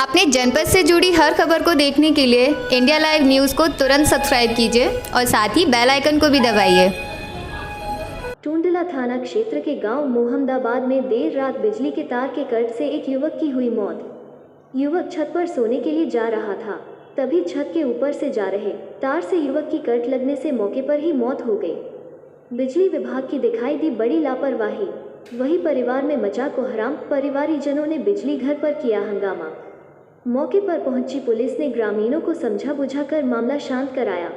अपने जनपद से जुड़ी हर खबर को देखने के लिए इंडिया लाइव न्यूज़ को तुरंत सब्सक्राइब कीजिए और साथ ही बेल आइकन को भी दबाइए। टूंडला थाना क्षेत्र के गांव मोहम्मदाबाद में देर रात बिजली के तार के कट से एक युवक की हुई मौत। युवक छत पर सोने के लिए जा रहा था, तभी छत के ऊपर से जा रहे तार से युवक की कट लगने से मौके पर ही मौत हो गई। बिजली विभाग की दिखाई दी बड़ी लापरवाही। वही परिवार में मचा कोहराम। परिवारीजनों ने बिजली घर पर किया हंगामा। मौके पर पहुंची पुलिस ने ग्रामीणों को समझा बुझाकर मामला शांत कराया।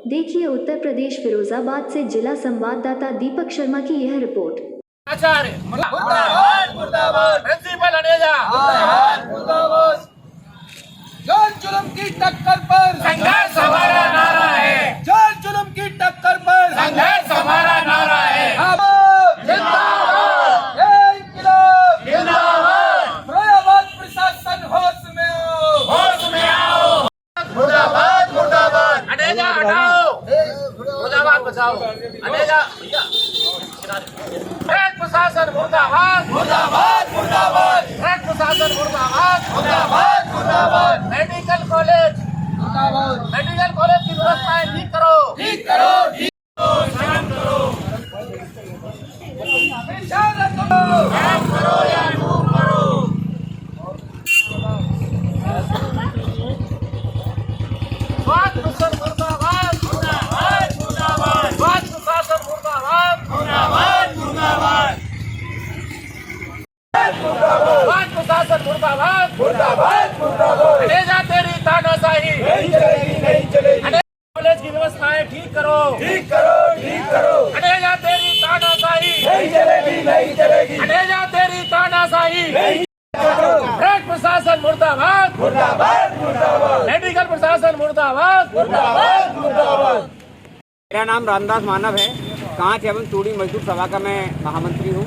देखिए उत्तर प्रदेश फिरोजाबाद से जिला संवाददाता दीपक शर्मा की यह रिपोर्ट। जान जुल्म की टक्कर पर संघर्ष हमारा नारा है। जान जुल्म की टक्कर पर संघर्ष हमारा नारा है। जिंदाबाद जय इंकलाब जिंदाबाद। फिरोजाबाद प्रशासन होश में आओ, होश में आओ। मुर्दाबाद मुर्दाबाद। हटेगा हटाओ, मुर्दाबाद बचाओ। हटेगा ट्रैक प्रशासन मुर्दाबाद मुर्दाबाद मुर्दाबाद। ट्रैक प्रशासन मुर्दाबाद मुर्दाबाद मुर्दाबाद। मेडिकल कॉलेज की व्यवस्थाएं ठीक करो, ठीक करो, ठीक शांत करो, शांत करो। शांत करो या डूब करो। स्वास्थ्य मिशन मुर्दाबाद मुर्दाबाद मुर्दाबाद। स्वास्थ्य प्रशासन मुर्दाबाद मुर्दाबाद मुर्दाबाद। स्वास्थ्य प्रशासन मुर्दाबाद मुर्दाबाद मुर्दाबाद। हटेगा तेरी तानाशाही, नहीं चलेगी, नहीं चलेगी। कॉलेज की व्यवस्थाएं ठीक करो, ठीक करो, ठीक करो। हटेगा तेरी तानाशाही, नहीं चलेगी, नहीं चलेगी। हटेगा तेरी तानाशाही। नहीं करो। ट्रैक प्रशासन मुर्दाबाद मुर्दाबाद मुर्दाबाद। मेडिकल प्रशासन मुर्दाबाद मुर्दाबाद मुर्दाबाद। मेरा नाम रामदास मानव है। कांच एवं चूड़ी मजदूर सभा का मैं महामंत्री हूँ।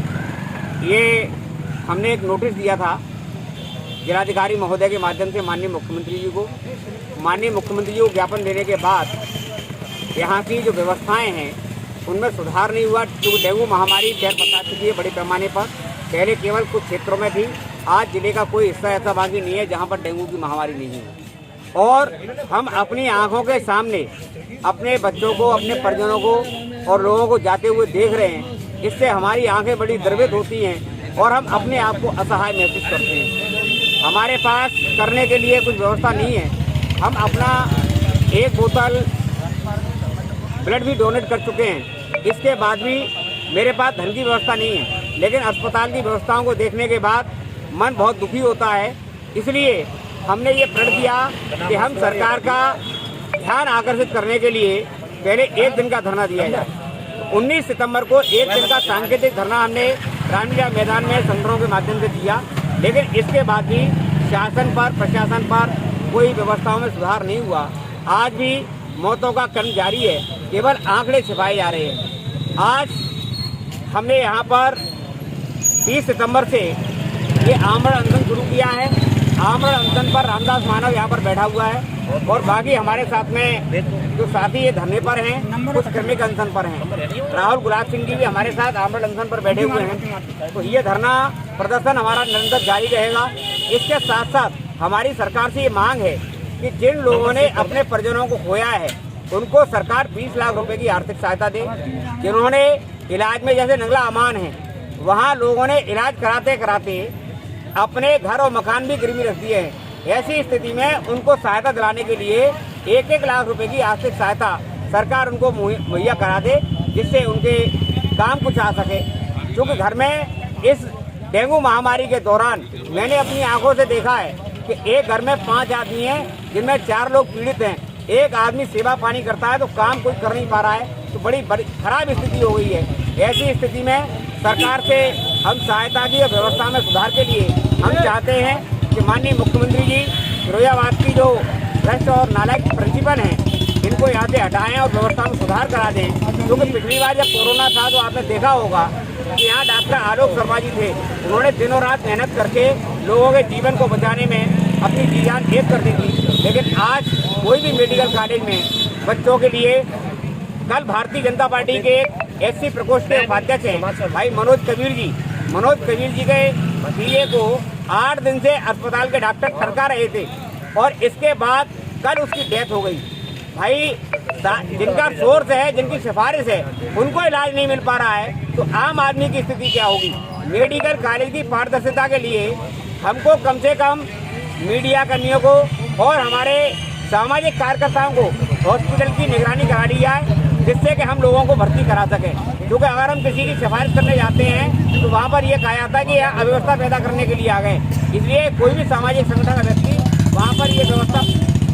ये हमने एक नोटिस दिया था जिलाधिकारी महोदय के माध्यम से माननीय मुख्यमंत्री जी को। माननीय मुख्यमंत्री जी को ज्ञापन देने के बाद यहाँ की जो व्यवस्थाएं हैं उनमें सुधार नहीं हुआ, क्योंकि डेंगू महामारी पैर पसार चुकी है बड़े पैमाने पर। पहले केवल कुछ क्षेत्रों में थी, आज जिले का कोई हिस्सा ऐसा बाकी नहीं है जहाँ पर डेंगू की महामारी नहीं है। और हम अपनी आंखों के सामने अपने बच्चों को, अपने परिजनों को और लोगों को जाते हुए देख रहे हैं। इससे हमारी आंखें बड़ी द्रवित होती हैं और हम अपने आप को असहाय महसूस करते हैं। हमारे पास करने के लिए कुछ व्यवस्था नहीं है। हम अपना एक बोतल ब्लड भी डोनेट कर चुके हैं, इसके बाद भी मेरे पास धन की व्यवस्था नहीं है। लेकिन अस्पताल की व्यवस्थाओं को देखने के बाद मन बहुत दुखी होता है। इसलिए हमने ये प्रण किया कि हम सरकार का ध्यान आकर्षित करने के लिए पहले एक दिन का धरना दिया जाए। 19 सितंबर को एक दिन का सांकेतिक धरना हमने रामलीला मैदान में संगठनों के माध्यम से दिया, लेकिन इसके बाद भी शासन पर, प्रशासन पर कोई व्यवस्थाओं में सुधार नहीं हुआ। आज भी मौतों का क्रम जारी है, केवल आंकड़े छिपाए जा रहे हैं। आज हमने यहाँ पर 30 सितंबर से ये आमरण अनशन शुरू किया है। आमरण अनशन पर रामदास मानव यहाँ पर बैठा हुआ है और बाकी हमारे साथ में जो साथी ये धरने पर हैं, कुछ क्रमिक अनशन पर हैं। राहुल गुलाब सिंह जी भी हमारे साथ आमरण अनशन पर बैठे हुए हैं। तो ये धरना प्रदर्शन हमारा निरंतर जारी रहेगा। इसके साथ साथ हमारी सरकार से ये मांग है कि जिन लोगों ने अपने परिजनों को खोया है उनको सरकार 20 लाख रुपए की आर्थिक सहायता दे। जिन्होंने इलाज में, जैसे नंगला अमान है, वहाँ लोगों ने इलाज कराते कराते अपने घर और मकान भी गिरवी रख दिए हैं। ऐसी स्थिति में उनको सहायता दिलाने के लिए 1-1 लाख रुपए की आर्थिक सहायता सरकार उनको मुहैया करा दे, जिससे उनके काम कुछ आ सके। क्योंकि घर में इस डेंगू महामारी के दौरान मैंने अपनी आंखों से देखा है कि एक घर में 5 आदमी हैं, जिनमें 4 लोग पीड़ित हैं। एक आदमी सेवा पानी करता है तो काम कोई कर नहीं पा रहा है, तो बड़ी खराब स्थिति हो गई है। ऐसी स्थिति में सरकार से हम सहायता की व्यवस्था में सुधार के लिए हम चाहते हैं कि माननीय मुख्यमंत्री जी फिरोजाबाद की जो भ्रष्ट और नालायक प्रिंसिपल हैं, इनको यहाँ से हटाएं और व्यवस्था में सुधार करा दें। क्योंकि पिछली बार जब कोरोना था तो आपने देखा होगा कि यहाँ डॉक्टर आलोक शर्मा जी थे। उन्होंने दिनों रात मेहनत करके लोगों के जीवन को बचाने में अपनी जी जान एक कर दी थी। लेकिन आज कोई भी मेडिकल कॉलेज में बच्चों के लिए, कल भारतीय जनता पार्टी के एक SC प्रकोष्ठ के उपाध्यक्ष हैं भाई मनोज कबीर जी के भतीजे को 8 दिन से अस्पताल के डॉक्टर थरका रहे थे और इसके बाद कल उसकी डेथ हो गई। भाई जिनका सोर्स है, जिनकी सिफारिश है, उनको इलाज नहीं मिल पा रहा है, तो आम आदमी की स्थिति क्या होगी। मेडिकल कॉलेज की पारदर्शिता के लिए हमको कम से कम मीडिया कर्मियों को और हमारे सामाजिक कार्यकर्ताओं को हॉस्पिटल की निगरानी करा दी जाए, जिससे कि हम लोगों को भर्ती करा सकें। क्योंकि अगर हम किसी की सिफारिश करने जाते हैं तो वहाँ पर यह कहा जाता है कि यह अव्यवस्था पैदा करने के लिए आ गए। इसलिए कोई भी सामाजिक संगठन का व्यक्ति वहाँ पर ये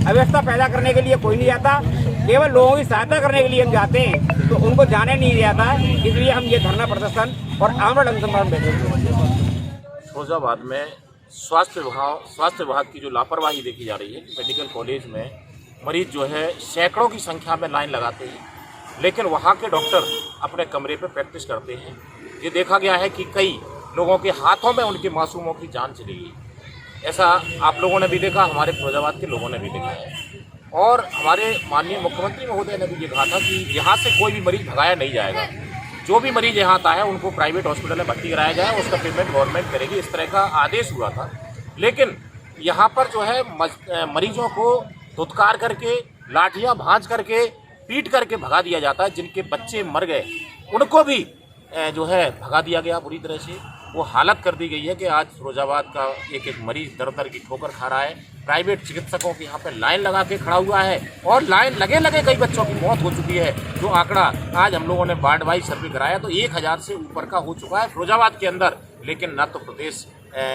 अव्यवस्था पैदा करने के लिए कोई नहीं जाता, केवल लोगों की सहायता करने के लिए हम जाते हैं, तो उनको जाने नहीं जाता। इसलिए हम ये धरना प्रदर्शन और आमरण अनशन पर बैठे हुए। फिरोजाबाद में स्वास्थ्य विभाग की जो लापरवाही देखी जा रही है, मेडिकल कॉलेज में मरीज जो है सैकड़ों की संख्या में लाइन लगाते हैं, लेकिन वहाँ के डॉक्टर अपने कमरे पे प्रैक्टिस करते हैं। ये देखा गया है कि कई लोगों के हाथों में उनके मासूमों की जान चली गई। ऐसा आप लोगों ने भी देखा, हमारे फिरोजाबाद के लोगों ने भी देखा है। और हमारे माननीय मुख्यमंत्री महोदय ने भी ये कहा था कि यहाँ से कोई भी मरीज भगाया नहीं जाएगा। जो भी मरीज यहाँ आता है उनको प्राइवेट हॉस्पिटल में भर्ती कराया जाए, उसका पेमेंट गवर्नमेंट करेगी, इस तरह का आदेश हुआ था। लेकिन यहाँ पर जो है मरीजों को धुतकार करके, लाठियाँ भांज करके, पीट करके भगा दिया जाता है। जिनके बच्चे मर गए उनको भी जो है भगा दिया गया बुरी तरह से। वो हालत कर दी गई है कि आज फिरोजाबाद का एक एक मरीज दर दर की ठोकर खा रहा है। प्राइवेट चिकित्सकों के यहाँ पे लाइन लगा के खड़ा हुआ है और लाइन लगे कई बच्चों की मौत हो चुकी है। जो आंकड़ा आज हम लोगों ने वार्ड वाइज सर्वे कराया तो 1000 से ऊपर का हो चुका है फिरोजाबाद के अंदर। लेकिन न तो प्रदेश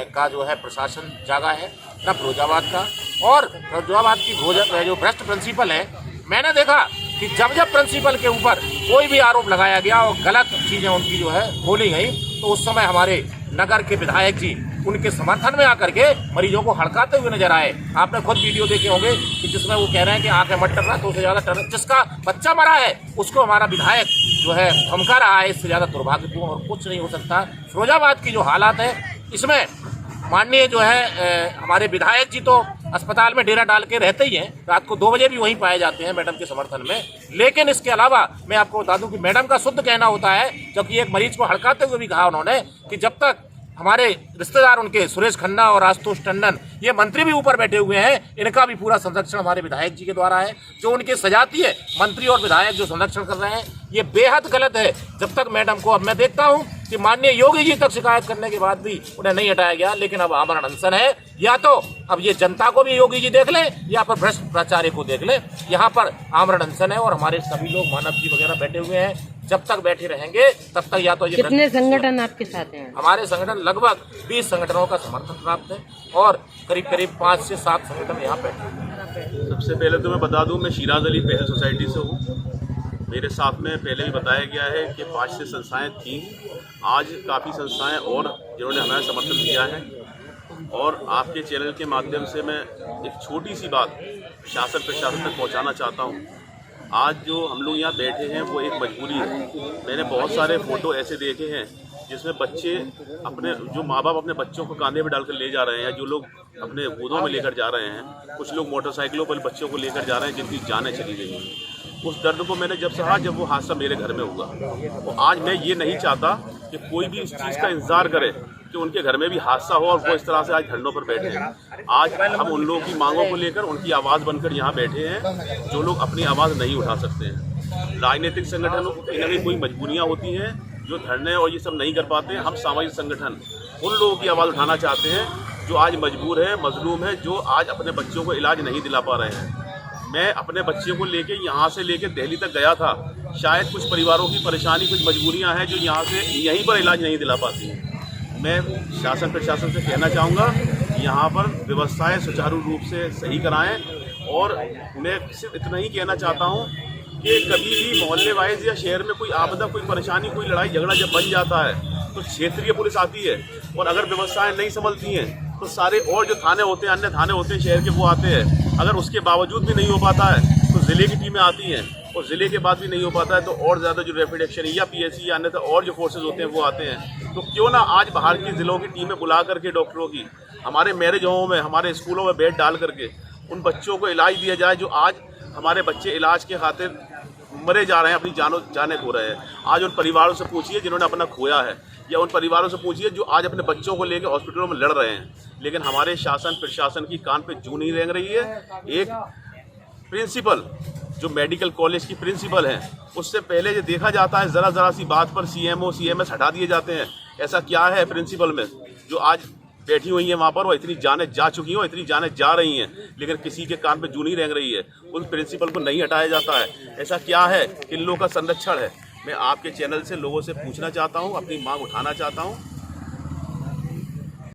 का जो है प्रशासन जागा है, न फिरोजाबाद का। और फिरोजाबाद की जो भ्रष्ट प्रिंसिपल है, मैंने देखा कि जब प्रिंसिपल के ऊपर कोई भी आरोप लगाया गया और गलत चीज़ें उनकी जो है बोली गई, तो उस समय हमारे नगर के विधायक जी उनके समर्थन में आकर के मरीजों को हड़काते हुए नजर आए। आपने खुद वीडियो देखे होंगे कि जिसमें वो कह रहे हैं कि आंखें मत टरना, तो उससे ज़्यादा टरना। जिसका बच्चा मरा है उसको हमारा विधायक जो है धमका रहा है, इससे ज़्यादा दुर्भाग्यपूर्ण और कुछ नहीं हो सकता। फिरोजाबाद की जो हालात है, इसमें माननीय जो है हमारे विधायक जी तो अस्पताल में डेरा डाल के रहते ही हैं, रात को 2 बजे भी वहीं पाए जाते हैं मैडम के समर्थन में। लेकिन इसके अलावा मैं आपको बता दूं कि मैडम का शुद्ध कहना होता है, जबकि एक मरीज को हड़काते हुए भी कहा उन्होंने कि जब तक हमारे रिश्तेदार उनके सुरेश खन्ना और आशुतोष टंडन, ये मंत्री भी ऊपर बैठे हुए हैं, इनका भी पूरा संरक्षण हमारे विधायक जी के द्वारा है। जो उनके सजाती है मंत्री और विधायक जो संरक्षण कर रहे हैं, ये बेहद गलत है। जब तक मैडम को, अब मैं देखता हूं कि माननीय योगी जी तक शिकायत करने के बाद भी उन्हें नहीं हटाया गया, लेकिन अब आमरण अनशन है। या तो अब ये जनता को भी योगी जी देख लें या फिर भ्रष्ट प्राचार्य को देख लें, यहाँ पर आमरण अनशन है। और हमारे सभी लोग, मानव जी वगैरह बैठे हुए हैं, जब तक बैठे रहेंगे तब तक या तो ये। कितने संगठन आपके साथ हैं? हमारे संगठन लगभग 20 संगठनों का समर्थन प्राप्त है और करीब 5 से 7 संगठन यहाँ बैठे हैं। सबसे पहले तो मैं बता दूं, मैं शिराज अली पहल सोसाइटी से हूँ। मेरे साथ में पहले भी बताया गया है कि 5 से संस्थाएं थीं। आज काफ़ी संस्थाएं और जिन्होंने हमें समर्थन दिया है। और आपके चैनल के माध्यम से मैं एक छोटी सी बात शासन प्रशासन तक पहुँचाना चाहता हूँ। आज जो हम लोग यहाँ बैठे हैं वो एक मजबूरी है। मैंने बहुत सारे फ़ोटो ऐसे देखे हैं जिसमें बच्चे अपने, जो माँ बाप अपने बच्चों को कांधे पे डालकर ले जा रहे हैं, या जो लोग अपने गोदों में लेकर जा रहे हैं, कुछ लोग मोटरसाइकिलों पर बच्चों को लेकर जा रहे हैं जिनकी जानें चली गई हैं। उस दर्द को मैंने जब सहा जब वो हादसा मेरे घर में हुआ। तो आज मैं ये नहीं चाहता कि कोई भी इस चीज़ का इंतज़ार करे कि उनके घर में भी हादसा हो और वो इस तरह से आज धरनों पर बैठे हैं। आज हम उन लोगों की मांगों को लेकर उनकी आवाज़ बनकर यहाँ बैठे हैं जो लोग अपनी आवाज़ नहीं उठा सकते हैं। राजनीतिक संगठनों को कहीं ना कहीं कोई मजबूरियाँ होती हैं जो धरने और ये सब नहीं कर पाते हैं। हम सामाजिक संगठन उन लोगों की आवाज़ उठाना चाहते हैं जो आज मजबूर है, मजलूम है, जो आज अपने बच्चों को इलाज नहीं दिला पा रहे हैं। मैं अपने बच्चे को लेके यहाँ से लेके दिल्ली तक गया था। शायद कुछ परिवारों की परेशानी, कुछ मजबूरियाँ हैं जो यहाँ से यहीं पर इलाज नहीं दिला पाती हैं। मैं शासन प्रशासन से कहना चाहूँगा यहाँ पर व्यवस्थाएं सुचारू रूप से सही कराएं। और मैं सिर्फ इतना ही कहना चाहता हूँ कि कभी भी मोहल्ले वाइज या शहर में कोई आपदा, कोई परेशानी, कोई लड़ाई झगड़ा जब बन जाता है तो क्षेत्रीय पुलिस आती है। और अगर व्यवस्थाएं नहीं संभलती हैं तो सारे और जो थाने होते हैं, अन्य थाने होते हैं शहर के, वो आते हैं। अगर उसके बावजूद भी नहीं हो पाता है तो ज़िले की टीमें आती हैं, और ज़िले के बाद भी नहीं हो पाता है तो और ज़्यादा जो रैपिड एक्शन या पीएससी या अन्यथा और जो फोर्सेज होते हैं वो आते हैं। तो क्यों ना आज बाहर की ज़िलों की टीमें बुला करके डॉक्टरों की हमारे मैरिज होमों में, हमारे स्कूलों में बेड डाल करके उन बच्चों को इलाज दिया जाए जो आज हमारे बच्चे इलाज के खातिर मरे जा रहे हैं, अपनी जाने खो रहे हैं। आज उन परिवारों से पूछिए जिन्होंने अपना खोया है या उन परिवारों से पूछिए जो आज अपने बच्चों को लेकर हॉस्पिटलों में लड़ रहे हैं। लेकिन हमारे शासन प्रशासन की कान पे जूं नहीं रेंग रही है। एक प्रिंसिपल जो मेडिकल कॉलेज की प्रिंसिपल हैं, उससे पहले ये देखा जाता है ज़रा सी बात पर CMO CMS हटा दिए जाते हैं। ऐसा क्या है प्रिंसिपल में जो आज बैठी हुई हैं वहाँ पर, वो इतनी जानें जा चुकी हैं, इतनी जानें जा रही हैं, लेकिन किसी के कान पे जूं नहीं रेंग रही है। उन प्रिंसिपल को नहीं हटाया जाता है। ऐसा क्या है, किन लोगों का संरक्षण है? मैं आपके चैनल से लोगों से पूछना चाहता हूँ, अपनी मांग उठाना चाहता हूँ